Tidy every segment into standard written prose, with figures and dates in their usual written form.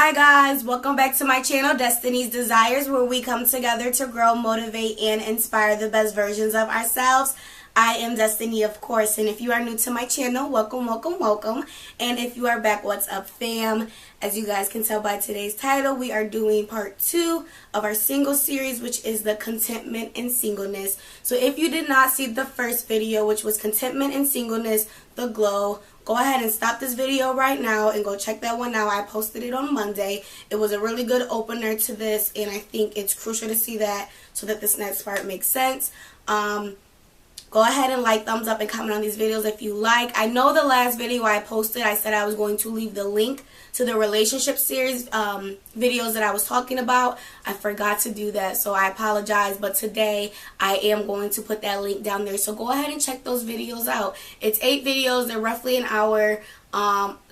Hi guys, welcome back to my channel, Destiny's Desires, where we come together to grow, motivate, and inspire the best versions of ourselves. I am Destiny, of course, and if you are new to my channel, welcome, welcome, welcome. And if you are back, what's up, fam? As you guys can tell by today's title, we are doing part 2 of our single series, which is the Contentment and Singleness. So if you did not see the first video, which was Contentment and Singleness, the Glow, go ahead and stop this video right now and go check that one out. I posted it on Monday. It was a really good opener to this, and I think it's crucial to see that so that this next part makes sense. Go ahead and like, thumbs up, and comment on these videos if you like. I know the last video I posted, I said I was going to leave the link to the relationship series videos that I was talking about. I forgot to do that, so I apologize. But today, I am going to put that link down there. So go ahead and check those videos out. It's 8 videos. They're roughly an hour.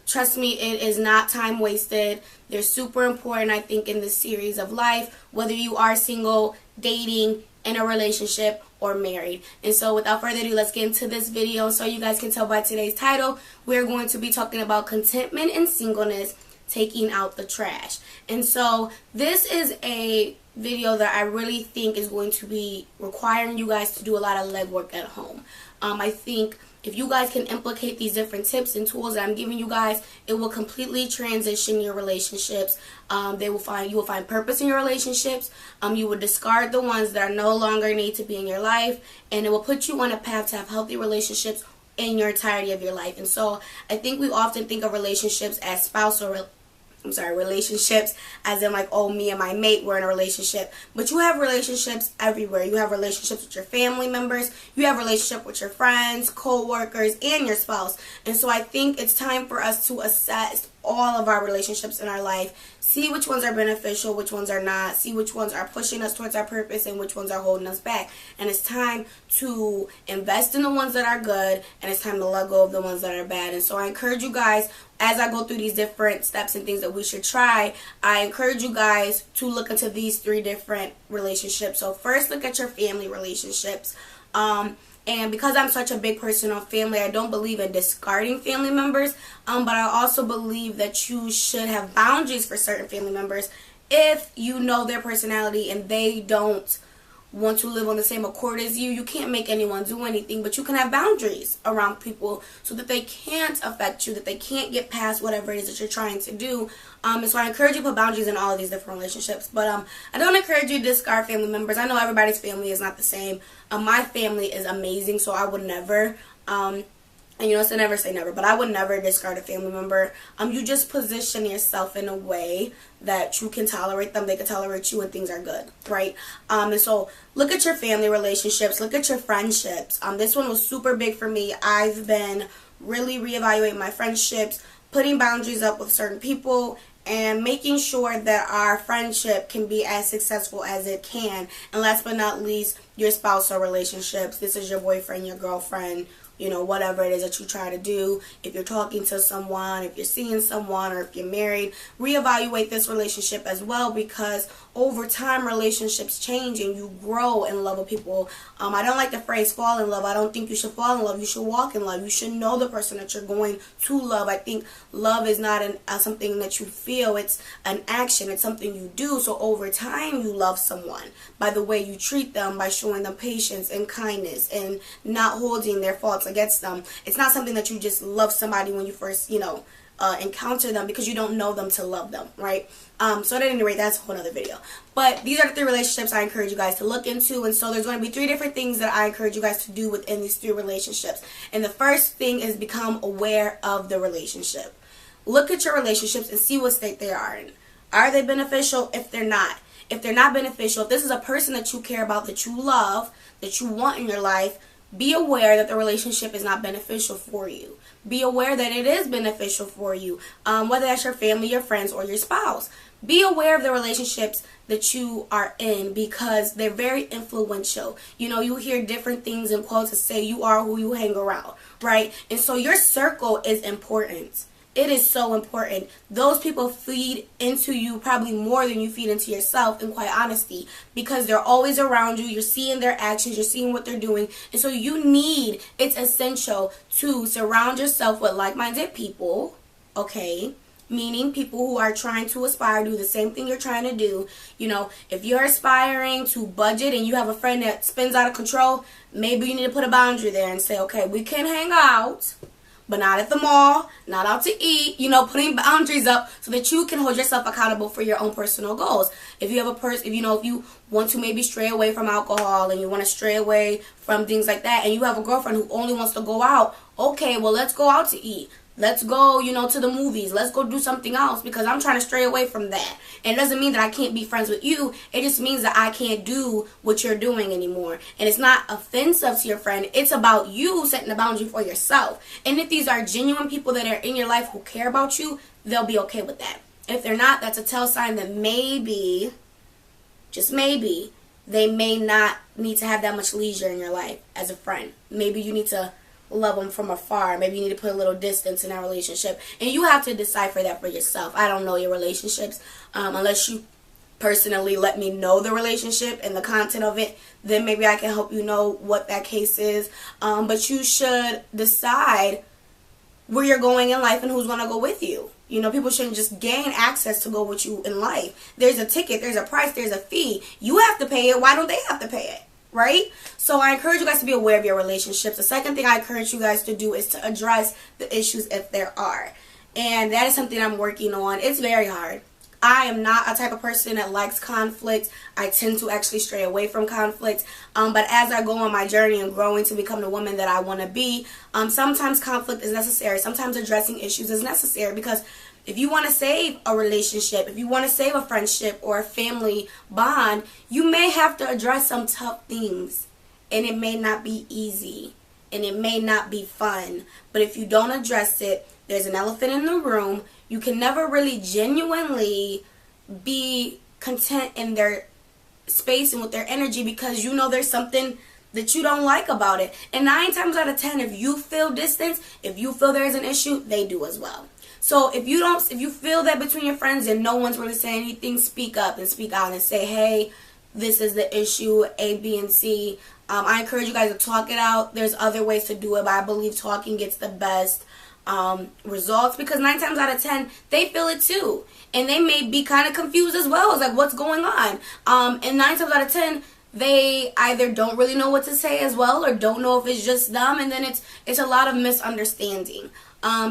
Trust me, it is not time wasted. They're super important, I think, in this series of life, whether you are single, dating, in a relationship, or married. And so without further ado, let's get into this video. So you guys can tell by today's title, we're going to be talking about contentment and singleness, taking out the trash. And so this is a video that I really think is going to be requiring you guys to do a lot of legwork at home. I think if you guys can implicate these different tips and tools that I'm giving you guys, it will completely transition your relationships. You will find purpose in your relationships. You will discard the ones that are no longer need to be in your life, and it will put you on a path to have healthy relationships in your entirety of your life. And so I think we often think of relationships as relationships as in like, oh, me and my mate, we're in a relationship. But you have relationships everywhere. You have relationships with your family members. You have relationship with your friends, co-workers, and your spouse. And so I think it's time for us to assess all of our relationships in our life, see which ones are beneficial, which ones are not, see which ones are pushing us towards our purpose, and which ones are holding us back. And it's time to invest in the ones that are good, and it's time to let go of the ones that are bad. And so I encourage you guys, as I go through these different steps and things that we should try, I encourage you guys to look into these 3 different relationships. So first, look at your family relationships. And because I'm such a big person on family, I don't believe in discarding family members. But I also believe that you should have boundaries for certain family members if you know their personality and they don't want to live on the same accord as you. You can't make anyone do anything, but you can have boundaries around people so that they can't affect you, that they can't get past whatever it is that you're trying to do. And so I encourage you to put boundaries in all of these different relationships. But I don't encourage you to discard family members. I know everybody's family is not the same. My family is amazing, so I would never, and you know, it's a never say never, but I would never discard a family member. You just position yourself in a way that you can tolerate them, they can tolerate you, and things are good, right? And so look at your family relationships, look at your friendships. This one was super big for me. I've been really reevaluating my friendships, putting boundaries up with certain people, and making sure that our friendship can be as successful as it can. And last but not least, your spousal relationships. This is your boyfriend, your girlfriend, you know, whatever it is that you try to do. If you're talking to someone, if you're seeing someone, or if you're married, reevaluate this relationship as well, because over time relationships change and you grow in love with people. I don't like the phrase fall in love. I don't think you should fall in love. You should walk in love. You should know the person that you're going to love. I think love is not something that you feel. It's an action. It's something you do. So over time you love someone by the way you treat them, by showing them patience and kindness and not holding their faults against them. It's not something that you just love somebody when you first, encounter them, because you don't know them to love them, right? So at any rate, that's a whole other video. But these are the 3 relationships I encourage you guys to look into. And so there's going to be 3 different things that I encourage you guys to do within these 3 relationships. And the first thing is become aware of the relationship. Look at your relationships and see what state they are in. Are they beneficial? If they're not beneficial, if this is a person that you care about, that you love, that you want in your life, be aware that the relationship is not beneficial for you. Be aware that it is beneficial for you, whether that's your family, your friends, or your spouse. Be aware of the relationships that you are in, because they're very influential. You know, you hear different things in quotes that say you are who you hang around, right? And so your circle is important. It is so important. Those people feed into you probably more than you feed into yourself, in quite honesty, because they're always around you. You're seeing their actions. You're seeing what they're doing. And so it's essential to surround yourself with like-minded people, okay? meaning people who are trying to aspire, do the same thing you're trying to do. You know, if you're aspiring to budget and you have a friend that spends out of control, maybe you need to put a boundary there and say, okay, we can hang out, but not at the mall, not out to eat, you know, putting boundaries up so that you can hold yourself accountable for your own personal goals. If you have a person, if you want to maybe stray away from alcohol and you want to stray away from things like that, and you have a girlfriend who only wants to go out, okay, well, let's go out to eat. Let's go, you know, to the movies. Let's go do something else because I'm trying to stray away from that. And it doesn't mean that I can't be friends with you. It just means that I can't do what you're doing anymore. And it's not offensive to your friend. It's about you setting a boundary for yourself. And if these are genuine people that are in your life who care about you, they'll be okay with that. If they're not, that's a tell sign that maybe, just maybe, they may not need to have that much leisure in your life as a friend. Maybe you need to love them from afar. Maybe you need to put a little distance in that relationship, and you have to decipher that for yourself. I don't know your relationships unless you personally let me know the relationship and the content of it. Then maybe I can help you know what that case is, but you should decide where you're going in life and who's going to go with you. You know, people shouldn't just gain access to go with you in life. There's a ticket, there's a price, there's a fee. You have to pay it. Why don't they have to pay it? Right? So I encourage you guys to be aware of your relationships. The second thing I encourage you guys to do is to address the issues if there are. And that is something I'm working on. It's very hard. I am not a type of person that likes conflict. I tend to actually stray away from conflict. But as I go on my journey and growing to become the woman that I want to be, sometimes conflict is necessary. Sometimes addressing issues is necessary because if you want to save a relationship, if you want to save a friendship or a family bond, you may have to address some tough things. And it may not be easy. And it may not be fun. But if you don't address it, there's an elephant in the room. You can never really genuinely be content in their space and with their energy because you know there's something that you don't like about it. And 9 times out of 10, if you feel distance, if you feel there's an issue, they do as well. So if you feel that between your friends and no one's really saying anything, speak up and speak out and say, hey, this is the issue, A, B, and C. I encourage you guys to talk it out. There's other ways to do it, but I believe talking gets the best results because 9 times out of 10, they feel it too. And they may be kind of confused as well. It's like, what's going on? And 9 times out of 10, they either don't really know what to say as well or don't know if it's just them. And then it's a lot of misunderstanding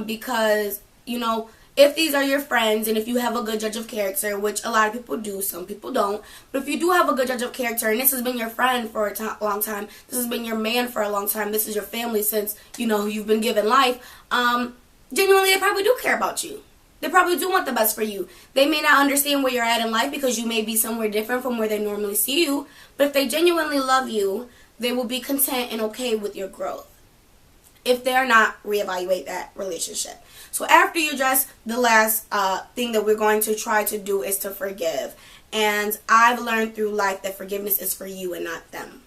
because, you know, if these are your friends and if you have a good judge of character, which a lot of people do, some people don't, but if you do have a good judge of character and this has been your friend for a long time, this has been your man for a long time, this is your family since, you know, you've been given life, genuinely they probably do care about you. They probably do want the best for you. They may not understand where you're at in life because you may be somewhere different from where they normally see you, but if they genuinely love you, they will be content and okay with your growth. If they're not, reevaluate that relationship. So after you address the last thing that we're going to try to do is to forgive. And I've learned through life that forgiveness is for you and not them.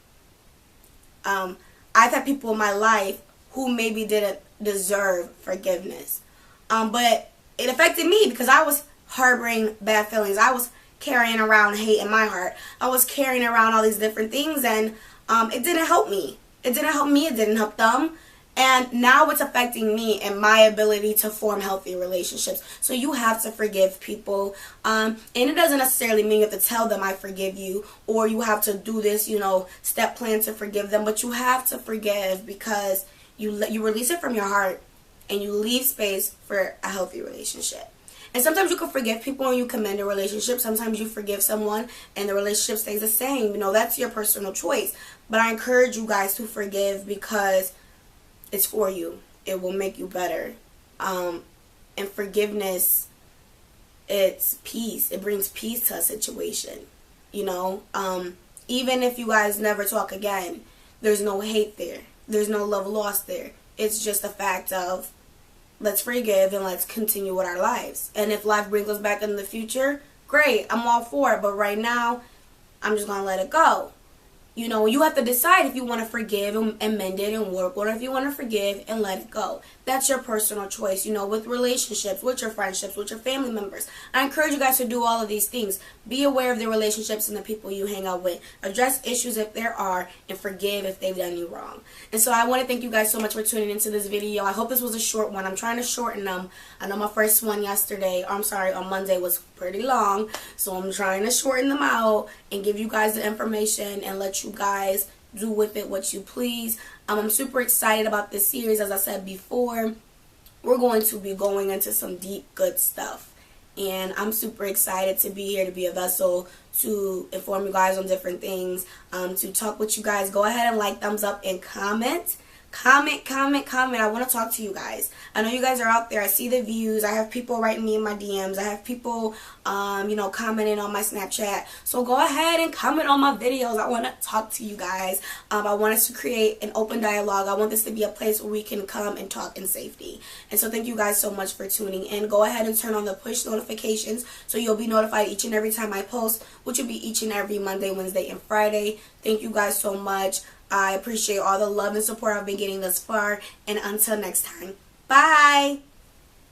I've had people in my life who maybe didn't deserve forgiveness. But it affected me because I was harboring bad feelings. I was carrying around hate in my heart. I was carrying around all these different things and it didn't help me. It didn't help me. It didn't help them. And now it's affecting me and my ability to form healthy relationships. So you have to forgive people. And it doesn't necessarily mean you have to tell them I forgive you or you have to do this, you know, step plan to forgive them. But you have to forgive because you release it from your heart and you leave space for a healthy relationship. And sometimes you can forgive people and you commend a relationship. Sometimes you forgive someone and the relationship stays the same. You know, that's your personal choice. But I encourage you guys to forgive because it's for you. It will make you better. And forgiveness, it's peace. It brings peace to a situation. You know, even if you guys never talk again, there's no hate there. There's no love lost there. It's just a fact of let's forgive and let's continue with our lives. And if life brings us back in the future, great. I'm all for it. But right now, I'm just going to let it go. You know, you have to decide if you want to forgive and mend it and work, or if you want to forgive and let it go. That's your personal choice, you know, with relationships, with your friendships, with your family members. I encourage you guys to do all of these things. Be aware of the relationships and the people you hang out with. Address issues if there are, and forgive if they've done you wrong. And so I want to thank you guys so much for tuning into this video. I hope this was a short one. I'm trying to shorten them. I know my first one on Monday was pretty long, so I'm trying to shorten them out and give you guys the information and let you guys do with it what you please. I'm super excited about this series. As I said before, we're going to be going into some deep, good stuff. And I'm super excited to be here, to be a vessel, to inform you guys on different things, to talk with you guys. Go ahead and like, thumbs up, and comment. Comment. I want to talk to you guys. I know you guys are out there. I see the views. I have people writing me in my DMs. I have people, commenting on my Snapchat. So go ahead and comment on my videos. I want to talk to you guys. I want us to create an open dialogue. I want this to be a place where we can come and talk in safety. And so thank you guys so much for tuning in. Go ahead and turn on the push notifications so you'll be notified each and every time I post, which will be each and every Monday, Wednesday, and Friday. Thank you guys so much. I appreciate all the love and support I've been getting thus far. And until next time, bye.